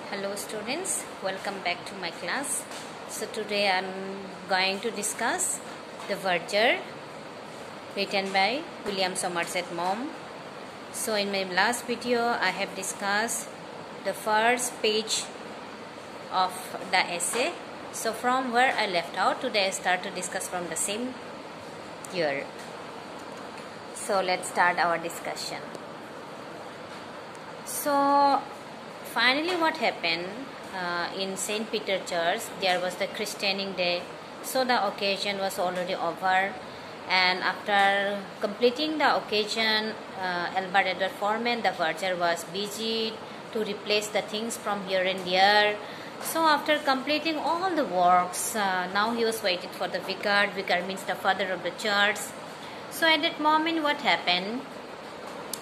Hello students, welcome back to my class. So today I am going to discuss The Verger written by William Somerset Maugham. So in my last video I have discussed the first page of the essay. So from where I left out, today I start to discuss from the same year. So let's start our discussion. So finally what happened in St. Peter Church, there was the christening day. So the occasion was already over, and after completing the occasion, Albert Edward Foreman, the verger, was busy to replace the things from here and there. So after completing all the works, now he was waiting for the vicar. Vicar means the father of the church. So at that moment what happened,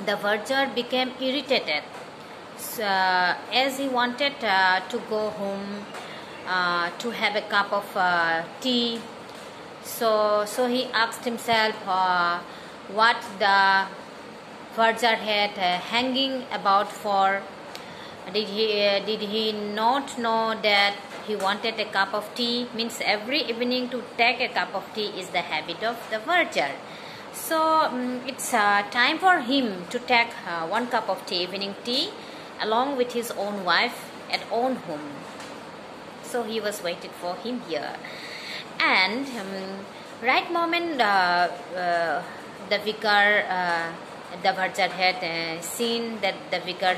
the verger became irritated. As he wanted to go home to have a cup of tea, so he asked himself what the verger had hanging about for. Did he not know that he wanted a cup of tea? Means every evening to take a cup of tea is the habit of the verger. So it's time for him to take one cup of tea, evening tea, along with his own wife at own home. So he was waited for him here, and right moment the vicar, the verger had seen that the vicar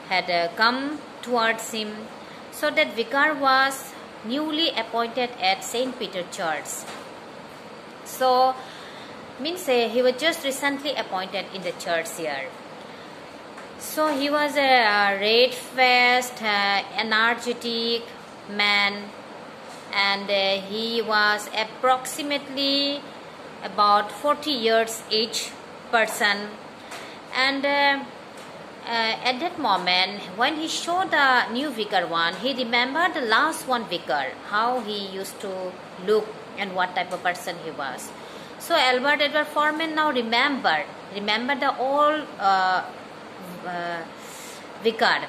had come towards him. So that vicar was newly appointed at St. Peter Church. So means he was just recently appointed in the church here. So he was a red-faced, energetic man, and he was approximately about 40 years age person. And at that moment, when he showed the new vicar one, he remembered the last one vicar, how he used to look and what type of person he was. So Albert Edward Foreman now remembered the old vicar,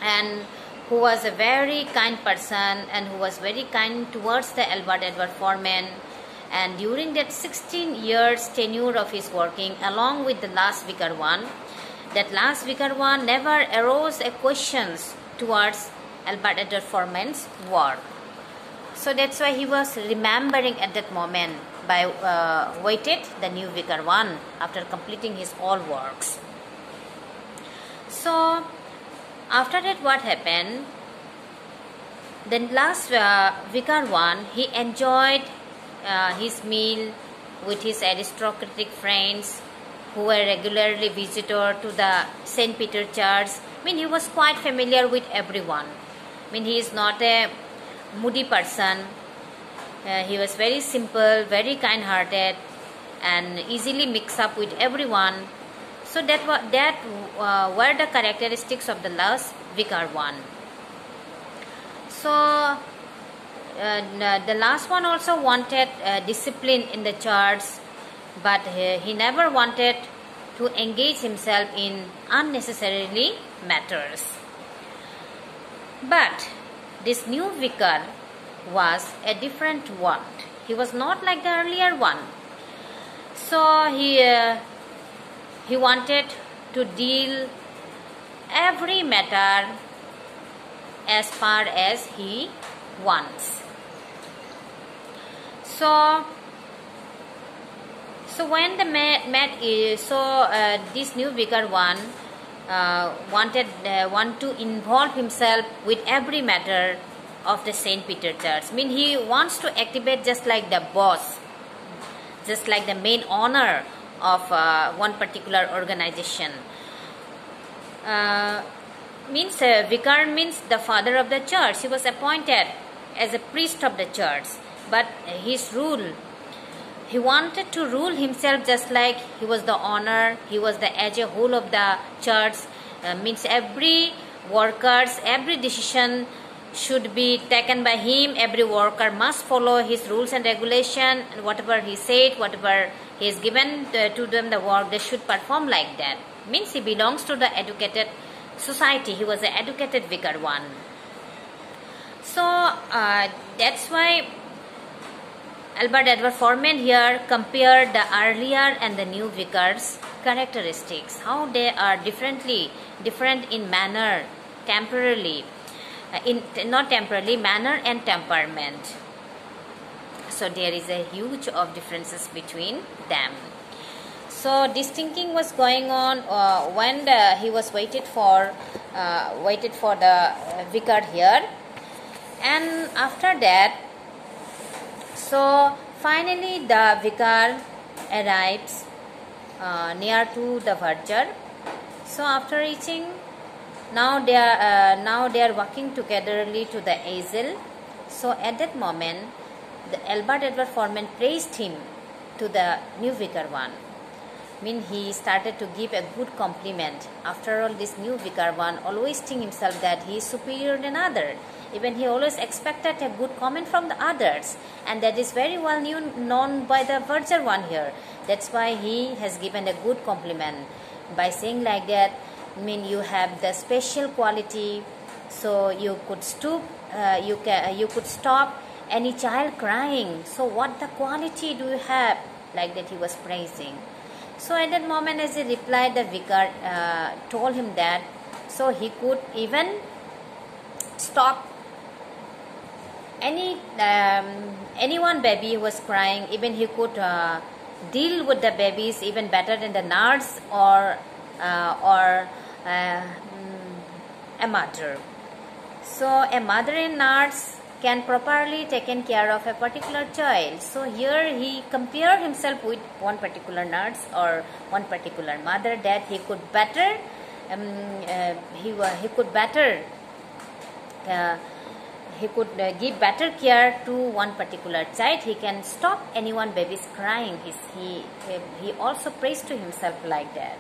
and who was a very kind person and who was very kind towards the Albert Edward Foreman. And during that 16 years tenure of his working along with the last vicar one, that last vicar one never arose a questions towards Albert Edward Foreman's work. So that's why he was remembering at that moment by waited the new vicar one after completing his all works. So after that what happened, the last vicar one, he enjoyed his meal with his aristocratic friends who were regularly visitor to the St. Peter Church. I mean, he was quite familiar with everyone. I mean, he is not a moody person. He was very simple, very kind-hearted, and easily mix up with everyone. So that were the characteristics of the last vicar one. So the last one also wanted discipline in the church, but he never wanted to engage himself in unnecessarily matters. But this new vicar was a different one. He was not like the earlier one. So he wanted to deal every matter as far as he wants. So when the this new vicar one want to involve himself with every matter of the St. Peter Church. I mean, he wants to activate just like the boss, just like the main owner of one particular organization. Vicar means the father of the church. He was appointed as a priest of the church, but his rule, he wanted to rule himself just like he was the owner, he was the as a whole of the church. Means every workers, every decision should be taken by him. Every worker must follow his rules and regulation, and whatever he said, whatever he is given to them the work, they should perform like that. Means he belongs to the educated society. He was an educated vicar one. So that's why Albert Edward Forman here compared the earlier and the new vicars' characteristics, how they are different in manner, temporarily, manner and temperament. So there is a huge of differences between them. So this thinking was going on when he was waited for the vicar here, and after that, so finally the vicar arrives near to the verger. So after reaching, now they are walking togetherly to the easel. So at that moment, the Albert Edward Forman praised him to the new vicar one. He started to give a good compliment. After all, this new vicar one always think himself that he is superior than other. Even he always expected a good comment from the others, and that is very well known by the verger one here. That's why he has given a good compliment by saying like that. You have the special quality, so you could stoop, you could stop any child crying. So what the quality do you have? Like that he was praising. So at that moment, as he replied, the vicar told him that so he could even stop anyone baby who was crying. Even he could deal with the babies even better than the nurse or a mother. So a mother and nurse can properly taken care of a particular child. So here he compared himself with one particular nurse or one particular mother, that he could better give better care to one particular child. He can stop anyone baby's crying. He also praised to himself like that.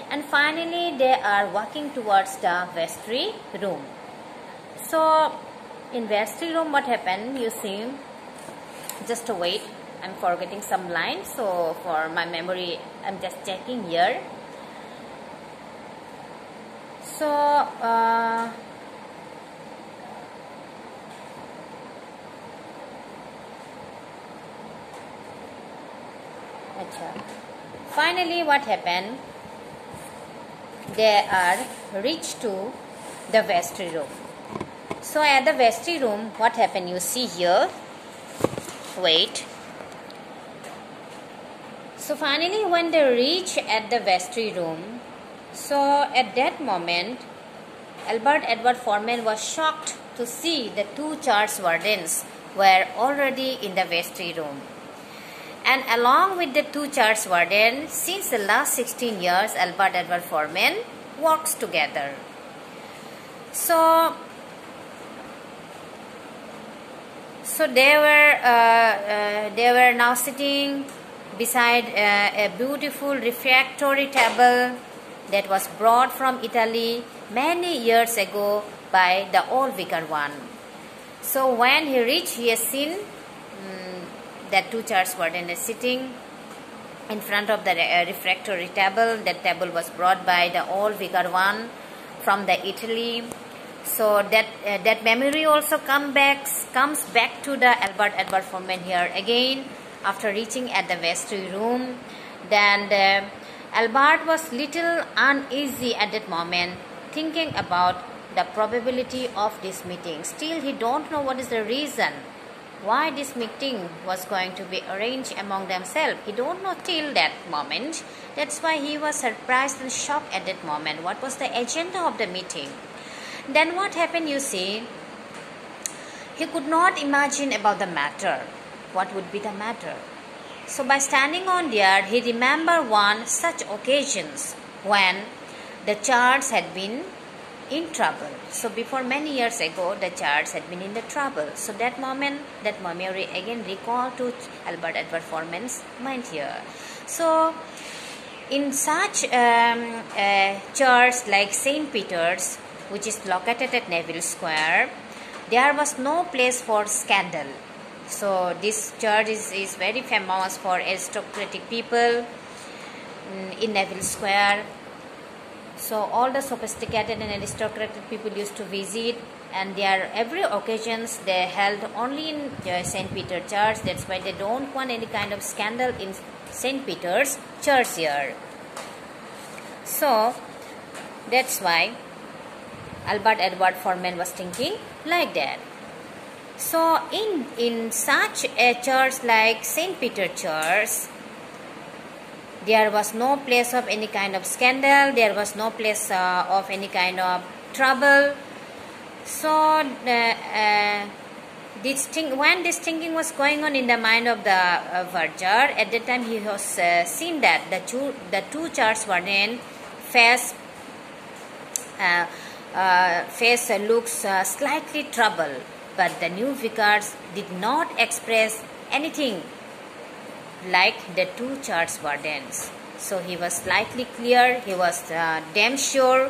And finally they are walking towards the vestry room. So in vestry room, what happened, you see, just wait, I'm forgetting some lines, so for my memory I'm just checking here. So finally what happened, they are reached to the vestry room. So at the vestry room, what happened, you see here, wait. So finally when they reach at the vestry room, so at that moment Albert Edward Forman was shocked to see the two charge wardens were already in the vestry room. And along with the two charge wardens, since the last 16 years, Albert Edward Forman works together. So they were now sitting beside a beautiful refectory table that was brought from Italy many years ago by the old vicar one. So when he reached, he has seen that two charge wardens sitting in front of the refectory table. That table was brought by the old vicar one from the Italy. So that memory also comes back to the Albert Edward Forman here again after reaching at the vestry room. Then Albert was little uneasy at that moment, thinking about the probability of this meeting. Still, he don't know what is the reason why this meeting was going to be arranged among themselves. He don't know till that moment. That's why he was surprised and shocked at that moment. What was the agenda of the meeting? Then what happened, you see, he could not imagine about the matter. What would be the matter? So by standing on there, he remembered one such occasions when the church had been in trouble. So before many years ago, the church had been in the trouble. So that moment, that memory again recalled to Albert Edward Forman's mind here. So in such a church like St. Peter's, which is located at Neville Square, there was no place for scandal. So this church is very famous for aristocratic people in Neville Square. So all the sophisticated and aristocratic people used to visit, and their every occasions they held only in St. Peter Church. That's why they don't want any kind of scandal in St. Peter's Church here. So that's why Albert Edward Foreman was thinking like that. So in such a church like St. Peter Church, there was no place of any kind of scandal. There was no place of any kind of trouble. So when this thinking was going on in the mind of the verger, at that time he was seen that the two church warden face looks slightly troubled, but the new vicars did not express anything like the two church wardens. So he was slightly clear. He was damn sure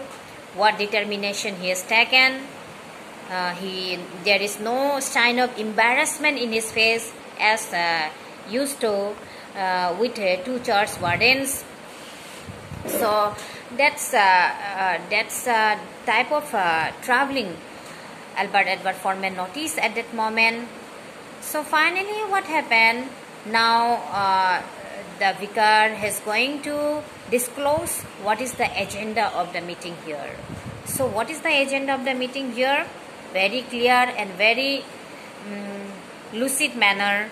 what determination he has taken. There is no sign of embarrassment in his face as used to with two church wardens. So that's type of traveling Albert Edward Foreman noticed at that moment. So finally what happened? Now the vicar is going to disclose what is the agenda of the meeting here. So what is the agenda of the meeting here? Very clear and very lucid manner,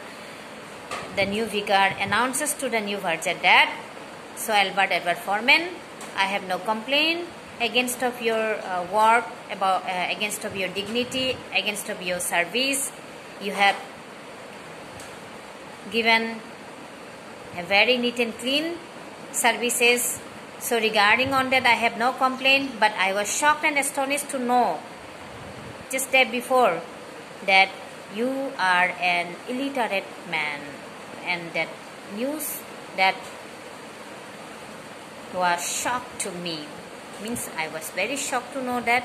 the new vicar announces to the new verger that, so Albert Edward Foreman, I have no complaint against of your work, against of your dignity, against of your service. You have given a very neat and clean services. So regarding on that, I have no complaint, but I was shocked and astonished to know just day before that you are an illiterate man, and that news that was shocked to me. Means I was very shocked to know that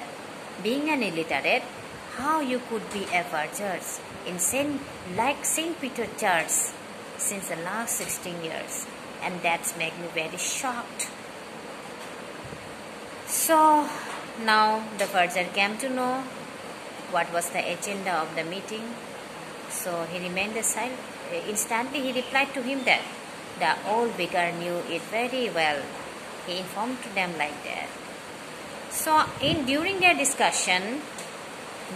being an illiterate, how you could be a verger in St. Peter Church since the last 16 years, and that's made me very shocked. So now the verger came to know what was the agenda of the meeting. So he remained silent. Instantly he replied to him that the old vicar knew it very well. He informed to them like that. So during their discussion,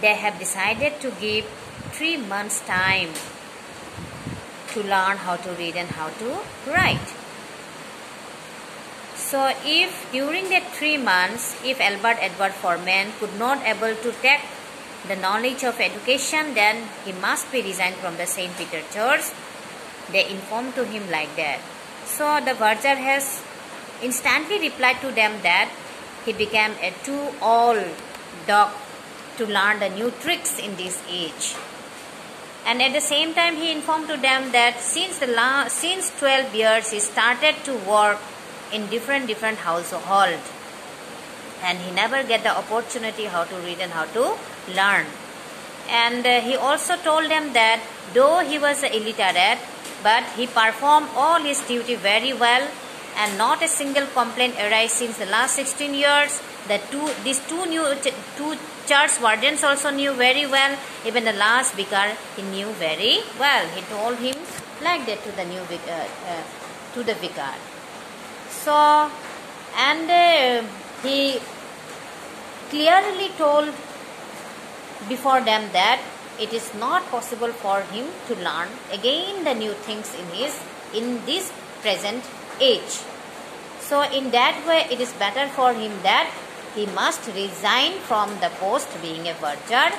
they have decided to give 3 months time to learn how to read and how to write. So if during that 3 months, if Albert Edward Foreman could not able to take the knowledge of education, then he must be resigned from the St. Peter Church. They informed to him like that. So the verger has instantly replied to them that he became a too old dog to learn the new tricks in this age. And at the same time he informed to them that since 12 years he started to work in different household, and he never get the opportunity how to read and how to learn. And he also told them that though he was illiterate, but he performed all his duty very well, and not a single complaint arise since the last 16 years. These two church wardens also knew very well. Even the last vicar he knew very well. He told him like that to the new to the vicar. So and he clearly told before them that it is not possible for him to learn again the new things in this present age. So in that way it is better for him that he must resign from the post being a verger.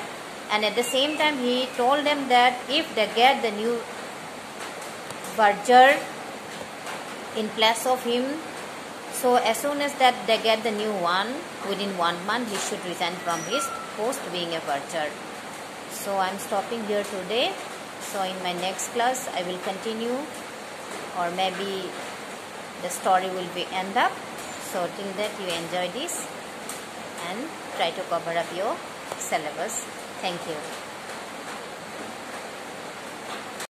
And at the same time he told them that if they get the new verger in place of him, so as soon as that they get the new one, within 1 month he should resign from his post being a verger. So I am stopping here today. So in my next class I will continue, or maybe the story will be end up. So till that you enjoy this and try to cover up your syllabus. Thank you.